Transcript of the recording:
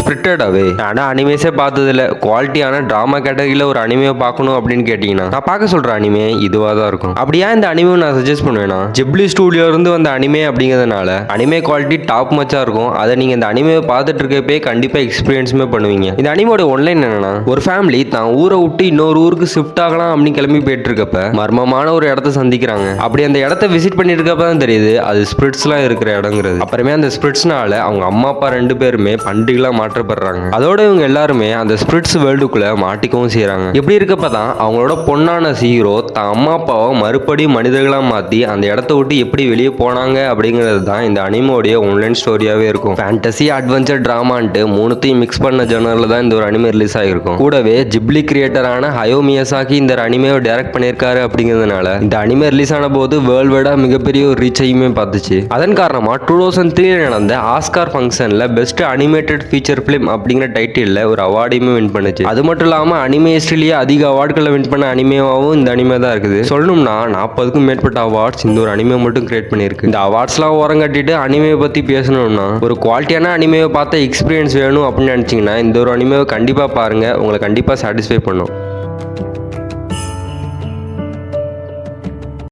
Spirited அவே. ஆனா அனிமேஸே பார்த்ததில்ல. குவாலிட்டியான டிராமா கேட்டகரியில ஒரு அனிமே பார்க்கணும் அப்படின்னு கேட்டீங்கன்னா நான் பார்க்க சொல்ற அனிமே இதுவா தான் இருக்கும். அப்படியா இந்த அனிமே நான் சஜஸ்ட் பண்ணுவேன்னா, ஜிப்லி ஸ்டூடியோ இருந்து வந்த அனிமே அப்படிங்கிறதுனால அனிமே குவாலிட்டி டாப் மச்சா இருக்கும். அதை நீங்க இந்த அனிமே பார்த்துட்டு இருக்கப்பே கண்டிப்பா எக்ஸ்பீரியன்ஸுமே பண்ணுவீங்க. இந்த அனிமோட ஒன்லைன் என்னன்னா, ஒரு ஃபேமிலி தான் ஊரை விட்டு இன்னொரு ஊருக்கு ஷிஃப்ட் ஆகலாம் அப்படின்னு கிளம்பி போயிட்டு இருக்கப்ப மர்மமான ஒரு இடத்த சந்திக்கிறாங்க. அப்படி அந்த இடத்த விசிட் பண்ணிட்டு இருக்கப்ப தான் தெரியுது அது ஸ்பிரிட்ஸ்லாம் இருக்கிற இடங்கிறது. அப்புறமே அந்த ஸ்பிரிட்ஸ்னால அவங்க அம்மா அப்பா 2 பேருமே பண்டிகளா மாற்றப்படுறாங்க. அதோட இவங்க எல்லாருமே அந்த ஸ்பிரிட்ஸ் வேர்ல்டுக்குள்ள மாட்டிக்கவும் செய்யறாங்க. இப்படி இருக்கப்ப தான் அவங்களோட பொண்ணான ஹீரோ தான் அம்மா அப்பாவை மறுபடியும் மனிதர்களா மாத்தி அந்த இடத்த விட்டு எப்படி வெளியே போனாங்க அப்படிங்கிறது தான் இந்த அனிமோடைய ஆன்லைன் ஸ்டோரியாவே இருக்கும். ஃபேண்டசி அட்வென்ச்சர் டிராமான்ட்டு மூணுத்தையும் மிக்ஸ் பண்ண ஜெனரல்ல தான் இந்த ஒரு அனிமே ரிலீஸ் ஆகிருக்கும். கூடவே ஜிப்லி கிரியேட்டரான ஹயோ மியாசாகி இந்த அனிமேவை டைரக்ட் பண்ணியிருக்காரு அப்படிங்கிறதுனால இந்த அனிமே ரிலீஸ் ஆன போது வேர்ல்டு வைடா மிகப்பெரிய ஒரு ரீச்சையுமே பார்த்துச்சு. அதன் காரணமா 2003 நடந்த ஆஸ்கார் ஃபங்க்ஷன்ல பெஸ்ட் அனிமேட்டட் ஃபீச்சர் பிலிம் அப்படிங்கிற டைட்டில் ஒரு அவார்டையுமே வின் பண்ணுச்சு. அது மட்டும் இல்லாம அனிமே ஹிஸ்டரியிலேயே அதிக அவார்டுகளை வின் பண்ண அனிமேவாகவும் இந்த அனிமே தான் இருக்குது. சொல்லணும்னா 40க்கும் மேற்பட்ட அவார்ட்ஸ் இந்த ஒரு அனிமே மட்டும் கிரியேட் பண்ணியிருக்கு. இந்த அவார்ட்ஸ்லாம் ஓரம் கட்டிட்டு அனிமே பத்தி பேசணும்னா, ஒரு குவாலிட்டியான அனிமேவை பார்த்த எக்ஸ்பீரியன்ஸ் வேணும் அப்படின்னு நினைச்சீங்கன்னா இந்த ஒரு அனிமேவை கண்டிப்பா பாருங்க. உங்களை கண்டிப்பா சாட்டிஸ்ஃபை பண்ணும்.